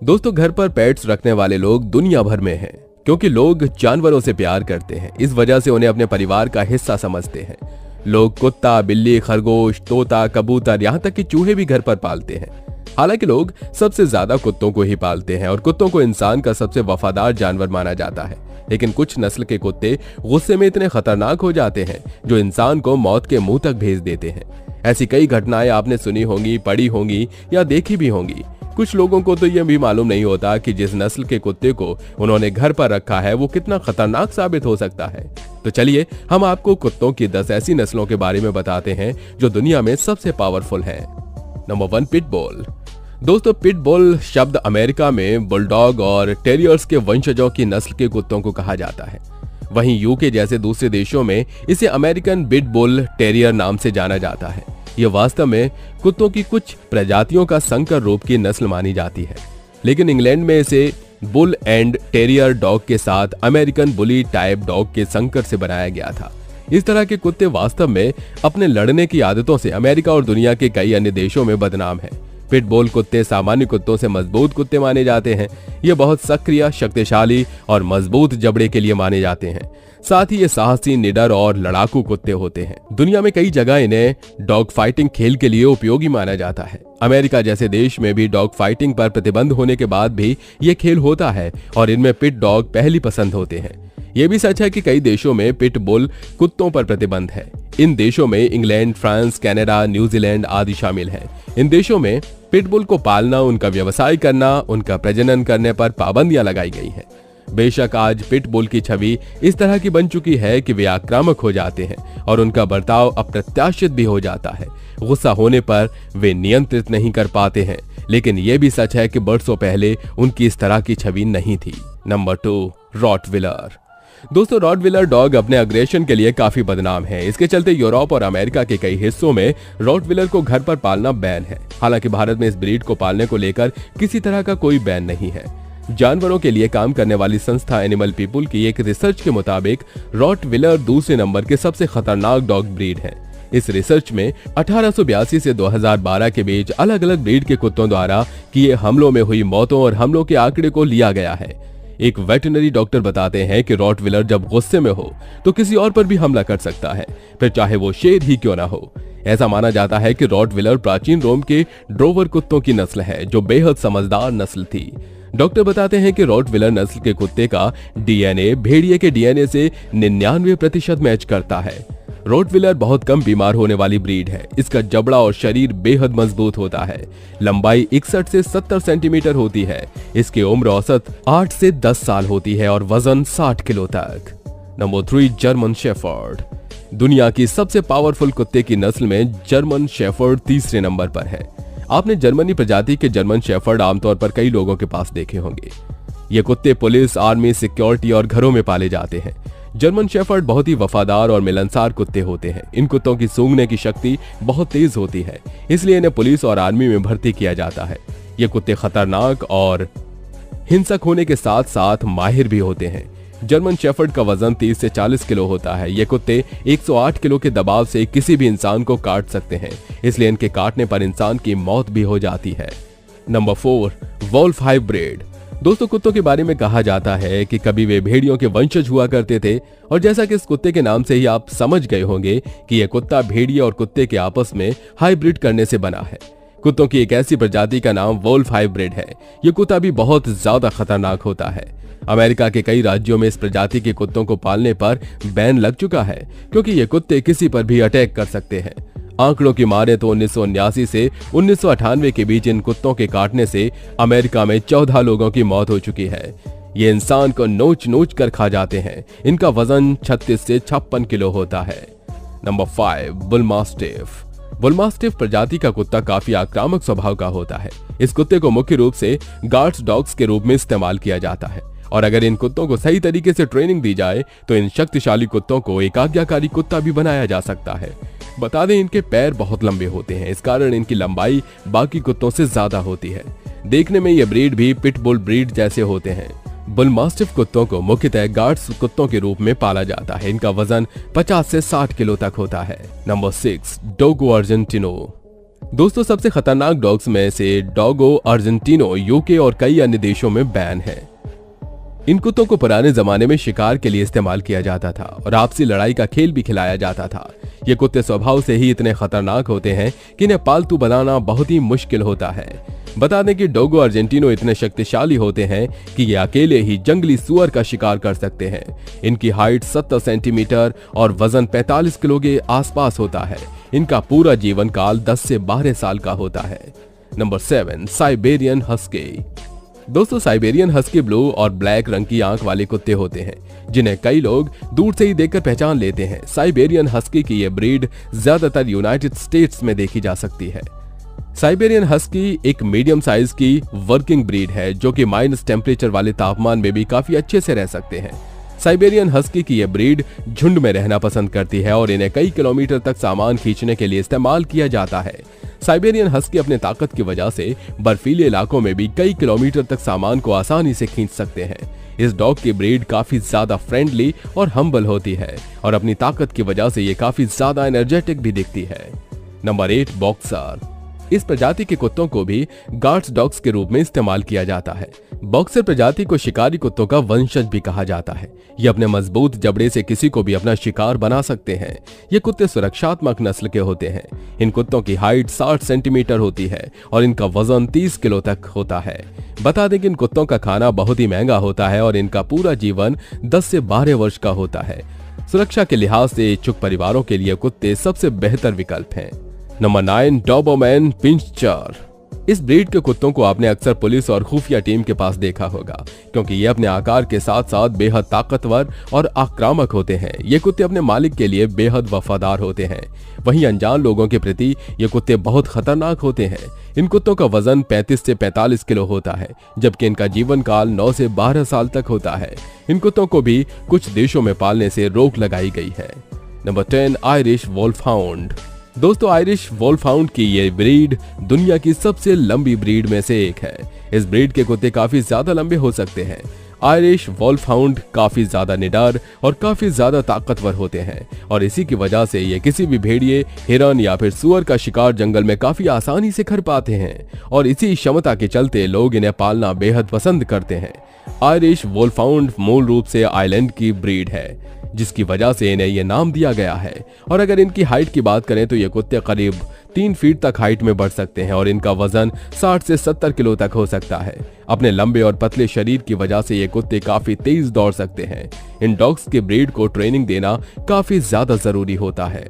दोस्तों, घर पर पेट्स रखने वाले लोग दुनिया भर में हैं, क्योंकि लोग जानवरों से प्यार करते हैं। इस वजह से उन्हें अपने परिवार का हिस्सा समझते हैं। लोग कुत्ता, बिल्ली, खरगोश, तोता, कबूतर, यहाँ तक कि चूहे भी घर पर पालते हैं। हालांकि लोग सबसे ज्यादा कुत्तों को ही पालते हैं और कुत्तों को इंसान का सबसे वफादार जानवर माना जाता है। लेकिन कुछ नस्ल के कुत्ते गुस्से में इतने खतरनाक हो जाते हैं जो इंसान को मौत के मुंह तक भेज देते हैं। ऐसी कई घटनाएं आपने सुनी होंगी, पढ़ी होंगी या देखी भी होंगी। कुछ लोगों को तो यह भी मालूम नहीं होता कि जिस नस्ल के कुत्ते को उन्होंने घर पर रखा है वो कितना खतरनाक साबित हो सकता है। तो चलिए हम आपको कुत्तों की 10 ऐसी नस्लों के बारे में बताते हैं जो दुनिया में सबसे पावरफुल हैं। Number 1, pitbull. दोस्तों, पिटबुल शब्द अमेरिका में बुलडॉग और टेरियर्स के वंशजों की नस्ल के कुत्तों को कहा जाता है। वहीं यूके जैसे दूसरे देशों में इसे अमेरिकन पिटबुल टेरियर नाम से जाना जाता है। यह वास्तव में कुत्तों की कुछ प्रजातियों का संकर रूप की नस्ल मानी जाती है, लेकिन इंग्लैंड में इसे बुल एंड टेरियर डॉग के साथ अमेरिकन बुली टाइप डॉग के संकर से बनाया गया था। इस तरह के कुत्ते वास्तव में अपने लड़ने की आदतों से अमेरिका और दुनिया के कई अन्य देशों में बदनाम हैं। पिटबुल कुत्ते सामान्य कुत्तों से मजबूत कुत्ते माने जाते हैं। ये बहुत सक्रिय, शक्तिशाली और मजबूत जबड़े के लिए माने जाते हैं। साथ ही ये साहसी, निडर और लड़ाकू कुत्ते होते हैं। दुनिया में कई जगह इन्हें डॉग फाइटिंग खेल के लिए उपयोगी माना जाता है। अमेरिका जैसे देश में भी डॉग फाइटिंग पर प्रतिबंध होने के बाद भी ये खेल होता है और इनमें पिट डॉग पहली पसंद होते हैं। ये भी सच है कि कई देशों में पिटबुल कुत्तों पर प्रतिबंध है। इन देशों में इंग्लैंड, फ्रांस, कनाडा, न्यूजीलैंड आदि शामिल हैं। इन देशों में पिटबुल को पालना, उनका व्यवसाय करना, उनका प्रजनन करने पर पाबंदियां लगाई गई हैं। बेशक आज पिटबुल की छवि इस तरह की बन चुकी है कि वे आक्रामक हो जाते हैं और उनका बर्ताव अप्रत्याशित भी हो जाता है। गुस्सा होने पर वे नियंत्रित नहीं कर पाते हैं, लेकिन यह भी सच है कि बरसों पहले उनकी इस तरह की छवि नहीं थी। Number 2, Rottweiler. दोस्तों, रॉटविलर डॉग अपने अग्रेशन के लिए काफी बदनाम है। इसके चलते यूरोप और अमेरिका के कई हिस्सों में रॉटविलर को घर पर पालना बैन है। हालांकि भारत में इस ब्रीड को पालने को लेकर किसी तरह का कोई बैन नहीं है। जानवरों के लिए काम करने वाली संस्था एनिमल पीपुल की एक रिसर्च के मुताबिक रॉटविलर दूसरे नंबर के सबसे खतरनाक डॉग ब्रीड है। इस रिसर्च में 1882 से 2012 के बीच अलग अलग ब्रीड के कुत्तों द्वारा किए हमलों में हुई मौतों और हमलों के आंकड़े को लिया गया है। एक वेटरनरी डॉक्टर बताते हैं कि रॉटविलर जब गुस्से में हो तो किसी और पर भी हमला कर सकता है, फिर चाहे वो शेर ही क्यों ना हो। ऐसा माना जाता है कि रॉटविलर प्राचीन रोम के ड्रोवर कुत्तों की नस्ल है, जो बेहद समझदार नस्ल थी। डॉक्टर बताते हैं कि रॉटविलर नस्ल के कुत्ते का डीएनए भेड़िए के डीएनए से 99% मैच करता है। रॉटविलर बहुत कम बीमार होने वाली ब्रीड है। इसका जबड़ा और शरीर बेहद मजबूत होता है। लंबाई 61 से 70 सेंटीमीटर होती है। इसकी उम्र औसत 8 से 10 साल होती है और वजन 60 किलो तक। Number 3, German shepherd. दुनिया की सबसे पावरफुल कुत्ते की नस्ल में जर्मन शेफर्ड तीसरे नंबर पर है। आपने जर्मनी प्रजाति के जर्मन शेफर्ड आमतौर पर कई लोगों के पास देखे होंगे। ये कुत्ते पुलिस, आर्मी, सिक्योरिटी और घरों में पाले जाते हैं। जर्मन शेफर्ड बहुत ही वफादार और मिलनसार कुत्ते होते हैं। इन कुत्तों की सूंघने की शक्ति बहुत तेज होती है, इसलिए इन्हें पुलिस और आर्मी में भर्ती किया जाता है। ये कुत्ते खतरनाक और हिंसक होने के साथ साथ माहिर भी होते हैं। जर्मन शेफर्ड का वजन 30 से 40 किलो होता है। ये कुत्ते 108 किलो के दबाव से किसी भी इंसान को काट सकते हैं, इसलिए इनके काटने पर इंसान की मौत भी हो जाती है। Number 4, wolf hybrid. दोस्तों, कुत्तों के बारे में कहा जाता है कि कभी वे भेड़ियों के वंशज हुआ करते थे, और जैसा कि इस कुत्ते के नाम से ही आप समझ गए होंगे कि यह कुत्ता भेड़िए और कुत्ते के आपस में हाइब्रिड करने से बना है। कुत्तों की एक ऐसी प्रजाति का नाम वोल्फ हाइब्रिड है। यह कुत्ता भी बहुत ज्यादा खतरनाक होता है। अमेरिका के कई राज्यों में इस प्रजाति के कुत्तों को पालने पर बैन लग चुका है, क्योंकि ये कुत्ते किसी पर भी अटैक कर सकते हैं। आंकड़ों की माने तो 1979 से 1998 के बीच इन कुत्तों के काटने से अमेरिका में 14 लोगों की मौत हो चुकी है। ये इंसान को नोच नोच कर खा जाते हैं। इनका वजन 36 से 56 किलो होता है। नंबर 5, बुलमास्टिफ। बुलमास्टिफ प्रजाति का कुत्ता काफी आक्रामक स्वभाव का होता है। इस कुत्ते को मुख्य रूप से गार्ड्स डॉग्स के रूप में इस्तेमाल किया जाता है, और अगर इन कुत्तों को सही तरीके से ट्रेनिंग दी जाए तो इन शक्तिशाली कुत्तों को एक आज्ञाकारी कुत्ता भी बनाया जा सकता है। बता दें, इनके पैर बहुत लंबे होते हैं, इस कारण इनकी लंबाई बाकी कुत्तों से ज्यादा होती है। देखने में ये ब्रीड भी पिटबुल ब्रीड जैसे होते हैं। बुलमास्टिफ कुत्तों को मुख्यतः गार्ड्स कुत्तों के रूप में पाला जाता है। इनका वजन 50 से 60 किलो तक होता है। Number 6, Dogo Argentino. दोस्तों सबसे खतरनाक डॉग्स में से डॉगो अर्जेंटिनो यूके और कई अन्य देशों में बैन है। इन कुत्तों को पुराने जमाने में शिकार के लिए इस्तेमाल किया जाता था और आपसी लड़ाई का खेल भी खिलाया जाता था। ये कुत्ते स्वभाव से ही इतने खतरनाक होते हैं कि इन्हें पालतू बनाना बहुत ही मुश्किल होता है। बता दें कि डोगो अर्जेंटिनो इतने शक्तिशाली होते हैं कि ये अकेले ही जंगली सुअर का शिकार कर सकते हैं। इनकी हाइट 70 सेंटीमीटर और वजन 45 किलो के आसपास होता है। इनका पूरा जीवन काल 10 से 12 साल का होता है। Number 7, Siberian husky. दोस्तों साइबेरियन हस्की ब्लू और ब्लैक रंग की आंख वाले कुत्ते होते हैं जिन्हें कई लोग दूर से ही देखकर पहचान लेते हैं। साइबेरियन हस्की की यह ब्रीड ज्यादातर यूनाइटेड स्टेट्स में देखी जा सकती है। साइबेरियन हस्की एक मीडियम साइज की वर्किंग ब्रीड है जो कि माइनस टेम्परेचर वाले तापमान में भी काफी अच्छे से रह सकते हैं। साइबेरियन हस्की की यह ब्रीड झुंड में रहना पसंद करती है और इन्हें कई किलोमीटर तक सामान खींचने के लिए इस्तेमाल किया जाता है। साइबेरियन हस्की अपने ताकत की वजह से बर्फीले इलाकों में भी कई किलोमीटर तक सामान को आसानी से खींच सकते हैं। इस डॉग की ब्रीड काफी ज्यादा फ्रेंडली और हम्बल होती है और अपनी ताकत की वजह से ये काफी ज्यादा एनर्जेटिक भी दिखती है। Number 8, boxer. इस प्रजाति के कुत्तों को भी गार्ड्स डॉग्स के रूप में इस्तेमाल किया जाता है। बॉक्सर प्रजाति को शिकारी कुत्तों का वंशज भी कहा जाता है। ये अपने मजबूत जबड़े से किसी को भी अपना शिकार बना सकते हैं। ये कुत्ते सुरक्षात्मक नस्ल के होते हैं। इन कुत्तों की हाइट 60 सेंटीमीटर होती है और इनका वजन 30 किलो तक होता है। बता दें कि इन कुत्तों का खाना बहुत ही महंगा होता है और इनका पूरा जीवन 10 से 12 वर्ष का होता है। सुरक्षा के लिहाज से इच्छुक परिवारों के लिए कुत्ते सबसे बेहतर विकल्प हैं। Number 9, Doberman pinscher. इस ब्रीड के कुत्तों को आपने अक्सर पुलिस और खुफिया टीम के पास देखा होगा क्योंकि ये अपने आकार के साथ साथ बेहद ताकतवर और आक्रामक होते हैं। ये कुत्ते अपने मालिक के लिए बेहद वफादार होते हैं। वहीं अनजान लोगों के प्रति ये कुत्ते बहुत खतरनाक होते हैं। इन कुत्तों का वजन 35 से 45 किलो होता है जबकि इनका जीवन काल 9 से 12 साल तक होता है। इन कुत्तों को भी कुछ देशों में पालने से रोक लगाई गई है। Number 10, Irish wolfhound. दोस्तों आयरिश वोल्फहाउंड की ये ब्रीड दुनिया की सबसे लंबी ब्रीड में से एक है। इस ब्रीड के कुत्ते काफी ज्यादा लंबे हो सकते हैं। आयरिश वोल्फहाउंड काफी ज्यादा निडर और काफी ज्यादा ताकतवर होते हैं और इसी की वजह से ये किसी भी भेड़िए, हिरन या फिर सुअर का शिकार जंगल में काफी आसानी से कर पाते हैं और इसी क्षमता के चलते लोग इन्हें पालना बेहद पसंद करते हैं। आयरिश वोल्फहाउंड मूल रूप से आइलैंड की ब्रीड है जिसकी वजह से इन्हें यह नाम दिया गया है। और अगर इनकी हाइट की बात करें तो ये कुत्ते करीब 3 फीट तक हाइट में बढ़ सकते हैं और इनका वजन 60 से 70 किलो तक हो सकता है। अपने लंबे और पतले शरीर की वजह से ये कुत्ते काफी तेज दौड़ सकते हैं। इन डॉग्स के ब्रीड को ट्रेनिंग देना काफी ज्यादा जरूरी होता है।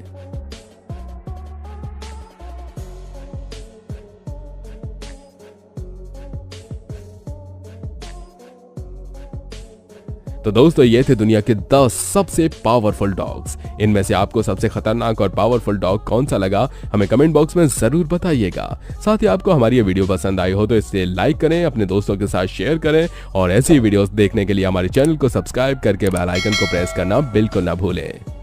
तो दोस्तों ये थे दुनिया के 10 सबसे पावरफुल डॉग्स। इनमें से आपको सबसे खतरनाक और पावरफुल डॉग कौन सा लगा हमें कमेंट बॉक्स में जरूर बताइएगा। साथ ही आपको हमारी ये वीडियो पसंद आई हो तो इसे लाइक करें, अपने दोस्तों के साथ शेयर करें और ऐसी वीडियोस देखने के लिए हमारे चैनल को सब्सक्राइब करके बेल आइकन को प्रेस करना बिल्कुल ना भूलें।